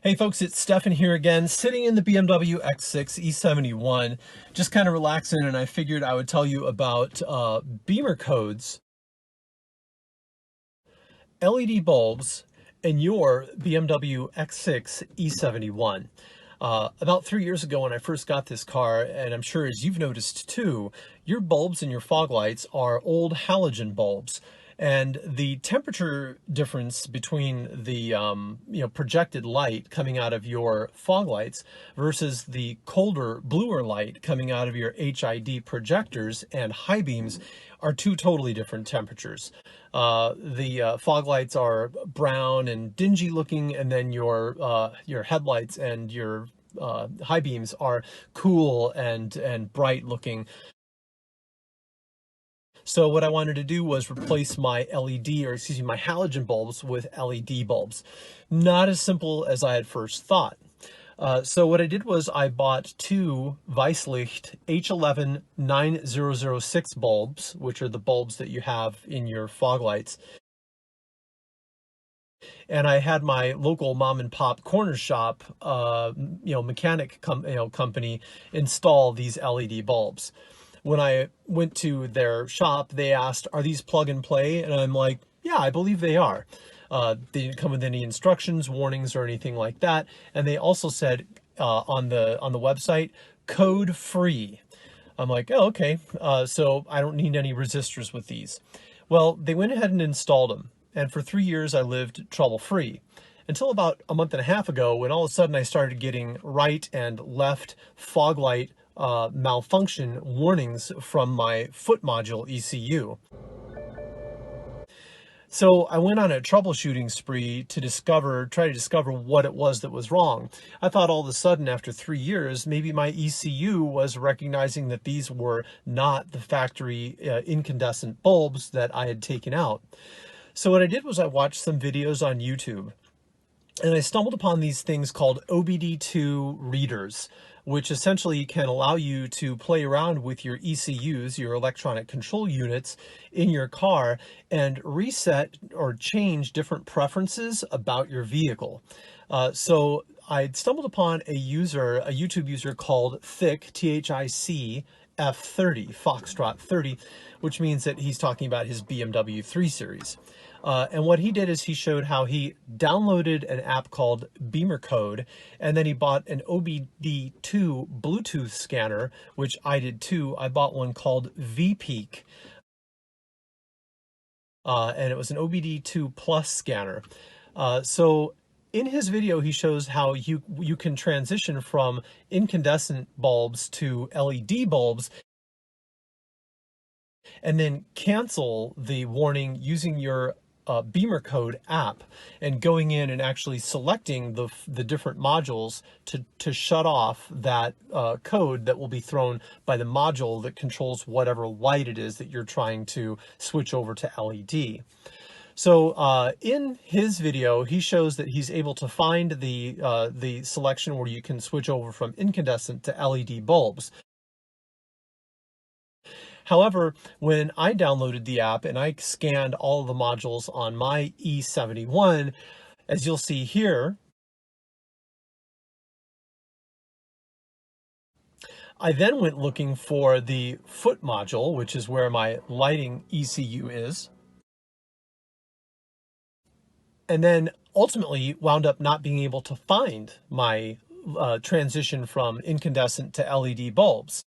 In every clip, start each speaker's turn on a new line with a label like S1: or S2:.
S1: Hey folks, it's Stefan here again, sitting in the BMW X6 E71, just kind of relaxing, and I figured I would tell you about BimmerCode's LED bulbs in your BMW X6 E71. About 3 years ago when I first got this car, and I'm sure as you've noticed too, your bulbs in your fog lights are old halogen bulbs. And the temperature difference between the projected light coming out of your fog lights versus the colder, bluer light coming out of your HID projectors and high beams are two totally different temperatures. The fog lights are brown and dingy looking, and then your headlights and your high beams are cool and bright looking. So what I wanted to do was replace my my halogen bulbs with LED bulbs. Not as simple as I had first thought. So what I did was I bought two Weisslicht H11 9006 bulbs, which are the bulbs that you have in your fog lights. And I had my local mom and pop corner shop, mechanic company install these LED bulbs. When I went to their shop, they asked, "Are these plug and play?" And I'm like, "Yeah, I believe they are." They didn't come with any instructions, warnings, or anything like that. And they also said on the website, "code free." I'm like, "Oh, okay." So I don't need any resistors with these. Well, they went ahead and installed them. And for 3 years, I lived trouble-free. Until about a month and a half ago, when all of a sudden I started getting right and left fog light malfunction warnings from my foot module ECU. So I went on a troubleshooting spree to try to discover what it was that was wrong. I thought all of a sudden after 3 years, maybe my ECU was recognizing that these were not the factory incandescent bulbs that I had taken out. So what I did was I watched some videos on YouTube, and I stumbled upon these things called OBD2 readers, which essentially can allow you to play around with your ECUs, your electronic control units in your car, and reset or change different preferences about your vehicle. So I stumbled upon a YouTube user called Thick, Thic F30, Foxtrot 30, which means that he's talking about his BMW 3 Series. And what he did is he showed how he downloaded an app called BimmerCode, and then he bought an OBD2 Bluetooth scanner, which I did too. I bought one called VPeak, and it was an OBD2 Plus scanner. So in his video, he shows how you can transition from incandescent bulbs to LED bulbs and then cancel the warning using your BimmerCode app and going in and actually selecting the different modules to shut off that code that will be thrown by the module that controls whatever light it is that you're trying to switch over to LED. So in his video, he shows that he's able to find the selection where you can switch over from incandescent to LED bulbs. However, when I downloaded the app and I scanned all of the modules on my E71, as you'll see here, I then went looking for the foot module, which is where my lighting ECU is, and then ultimately wound up not being able to find my transition from incandescent to LED bulbs.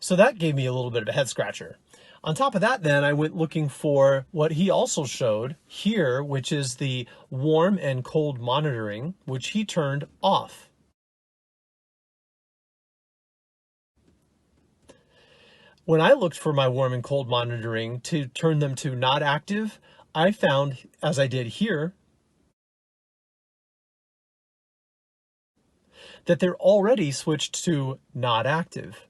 S1: So that gave me a little bit of a head scratcher. On top of that, then I went looking for what he also showed here, which is the warm and cold monitoring, which he turned off. When I looked for my warm and cold monitoring to turn them to not active, I found, as I did here, that they're already switched to not active.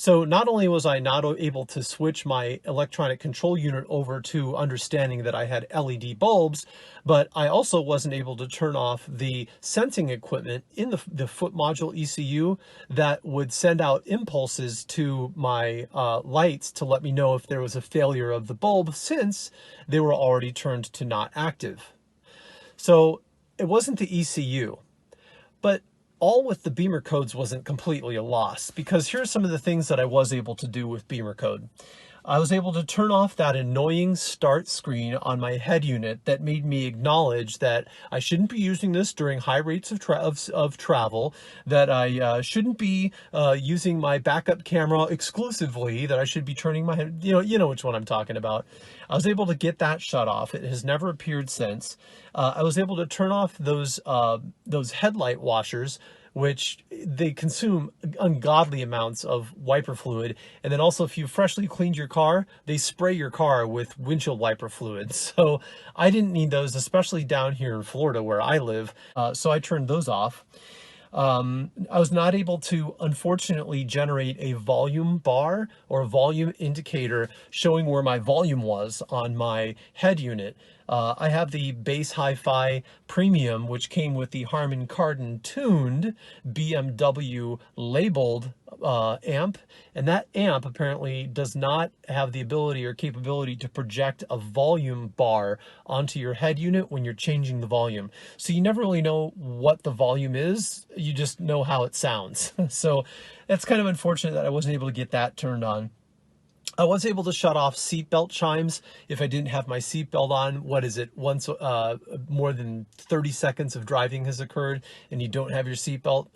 S1: So not only was I not able to switch my electronic control unit over to understanding that I had LED bulbs, but I also wasn't able to turn off the sensing equipment in the foot module ECU that would send out impulses to my lights to let me know if there was a failure of the bulb, since they were already turned to not active. So it wasn't the ECU, but all with the BimmerCodes wasn't completely a loss, because here's some of the things that I was able to do with BimmerCode. I was able to turn off that annoying start screen on my head unit that made me acknowledge that I shouldn't be using this during high rates of travel, that I shouldn't be using my backup camera exclusively, that I should be turning my head, you know which one I'm talking about. I was able to get that shut off. It has never appeared since. I was able to turn off those headlight washers, which they consume ungodly amounts of wiper fluid. And then also, if you freshly cleaned your car, they spray your car with windshield wiper fluid. So I didn't need those, especially down here in Florida where I live. So I turned those off. I was not able to, unfortunately, generate a volume bar or a volume indicator showing where my volume was on my head unit. I have the Bass Hi-Fi Premium, which came with the Harman Kardon tuned BMW labeled amp, and that amp apparently does not have the ability or capability to project a volume bar onto your head unit when you're changing the volume. So you never really know what the volume is, you just know how it sounds. So that's kind of unfortunate that I wasn't able to get that turned on. I was able to shut off seatbelt chimes if I didn't have my seatbelt on. What is it? Once more than 30 seconds of driving has occurred and you don't have your seatbelt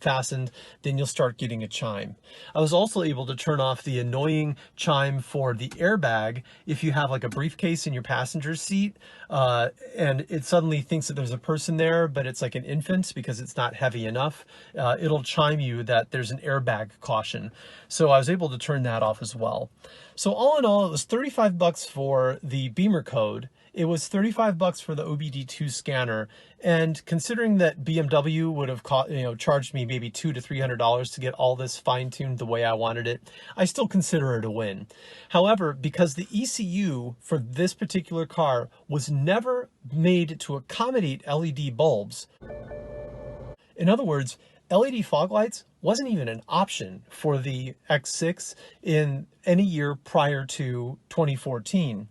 S1: fastened, then you'll start getting a chime. I was also able to turn off the annoying chime for the airbag if you have like a briefcase in your passenger seat and it suddenly thinks that there's a person there, but it's like an infant because it's not heavy enough. It'll chime you that there's an airbag caution. So I was able to turn that off as well. So all in all, it was 35 bucks for the BimmerCode. It was 35 bucks for the OBD2 scanner. And considering that BMW would have charged me maybe $200 to $300 to get all this fine-tuned the way I wanted it, I still consider it a win. However, because the ECU for this particular car was never made to accommodate LED bulbs, in other words, LED fog lights wasn't even an option for the X6 in any year prior to 2014.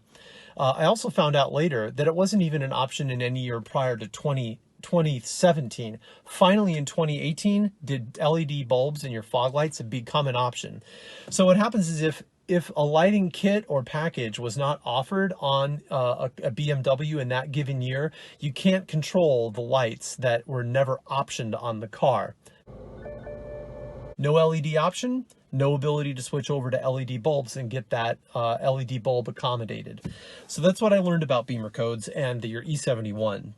S1: I also found out later that it wasn't even an option in any year prior to 2017. Finally, in 2018, did LED bulbs in your fog lights become an option. So what happens is if a lighting kit or package was not offered on a BMW in that given year, you can't control the lights that were never optioned on the car. No LED option, no ability to switch over to LED bulbs and get that LED bulb accommodated. So that's what I learned about BimmerCodes and your E71.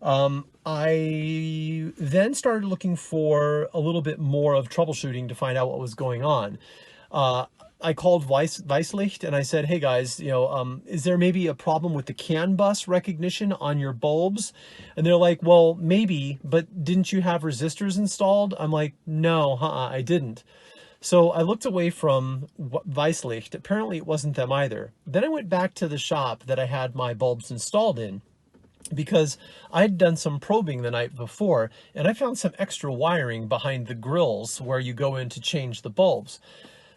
S1: I then started looking for a little bit more of troubleshooting to find out what was going on. I called Weisslicht and I said, hey guys, is there maybe a problem with the CAN bus recognition on your bulbs? And they're like, well, maybe, but didn't you have resistors installed? I'm like, no, I didn't. So I looked away from Weisslicht. Apparently it wasn't them either. Then I went back to the shop that I had my bulbs installed in, because I'd done some probing the night before and I found some extra wiring behind the grills where you go in to change the bulbs.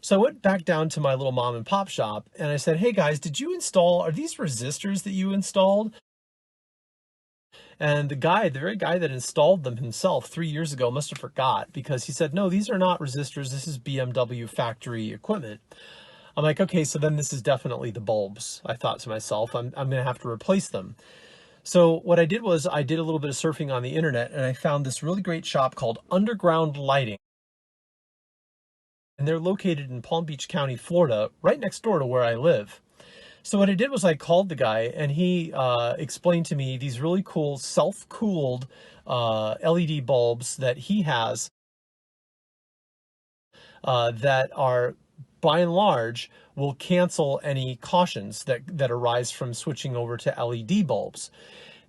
S1: So I went back down to my little mom and pop shop and I said, hey guys, did you install, are these resistors that you installed? And the very guy that installed them himself 3 years ago must have forgot, because he said, no, these are not resistors. This is BMW factory equipment. I'm like, okay, so then this is definitely the bulbs. I thought to myself, I'm going to have to replace them. So what I did was I did a little bit of surfing on the internet and I found this really great shop called Underground Lighting. And they're located in Palm Beach County, Florida, right next door to where I live. So what I did was I called the guy and he explained to me these really cool self-cooled LED bulbs that he has that are, by and large, will cancel any cautions that arise from switching over to LED bulbs.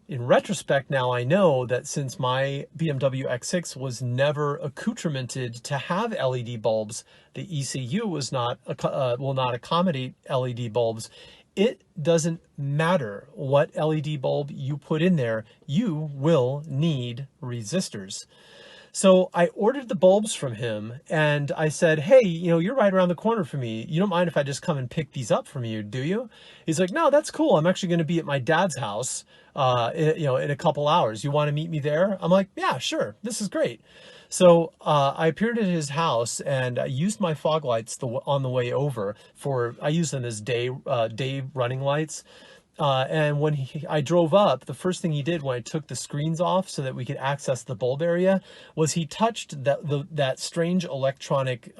S1: In retrospect, now I know that since my BMW X6 was never accoutramented to have LED bulbs, the ECU will not accommodate LED bulbs. It doesn't matter what LED bulb you put in there, you will need resistors. So I ordered the bulbs from him and I said, hey, you're right around the corner from me. You don't mind if I just come and pick these up from you, do you? He's like, no, that's cool. I'm actually going to be at my dad's house, in a couple hours. You want to meet me there? I'm like, yeah, sure. This is great. So I appeared at his house and I used my fog lights on the way over I use them as day running lights. And when I drove up, the first thing he did when I took the screens off so that we could access the bulb area was he touched that strange electronic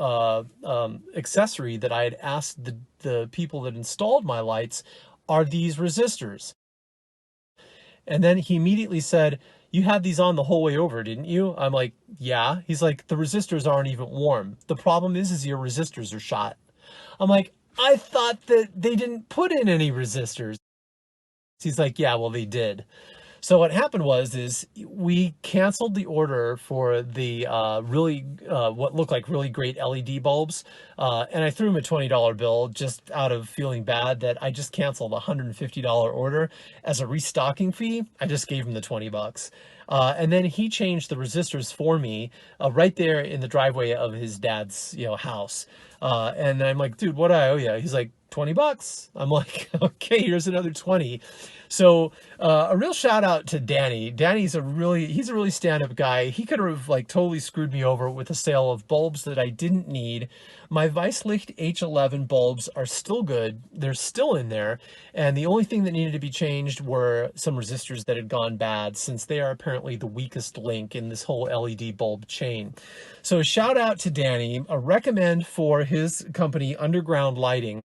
S1: accessory that I had asked the people that installed my lights, are these resistors? And then he immediately said, you had these on the whole way over, didn't you? I'm like, yeah. He's like, the resistors aren't even warm. The problem is your resistors are shot. I'm like, I thought that they didn't put in any resistors. He's like, yeah, well, they did. So what happened is we canceled the order for the what looked like really great LED bulbs, and I threw him a $20 bill just out of feeling bad that I just canceled a $150 order as a restocking fee. I just gave him the 20 bucks. And then he changed the resistors for me right there in the driveway of his dad's house. And I'm like, dude, what do I owe you? He's like, 20 bucks. I'm like, okay, here's another 20. So a real shout out to Danny. Danny's he's a really stand-up guy. He could have like totally screwed me over with a sale of bulbs that I didn't need. My Weisslicht H11 bulbs are still good. They're still in there. And the only thing that needed to be changed were some resistors that had gone bad, since they are apparently the weakest link in this whole LED bulb chain. So shout out to Danny. A recommend for his company, Underground Lighting.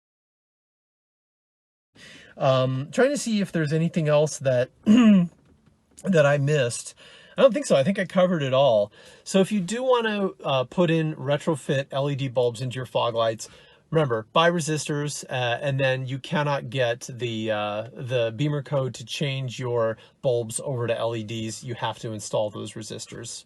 S1: Trying to see if there's anything else that that I missed. I don't think so. I think I covered it all. So if you do want to put in retrofit LED bulbs into your fog lights, remember, buy resistors, and then you cannot get the BimmerCode to change your bulbs over to LEDs. You have to install those resistors.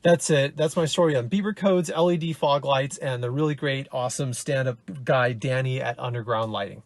S1: That's it. That's my story on BimmerCode's LED fog lights and the really great, awesome stand-up guy, Danny at Underground Lighting.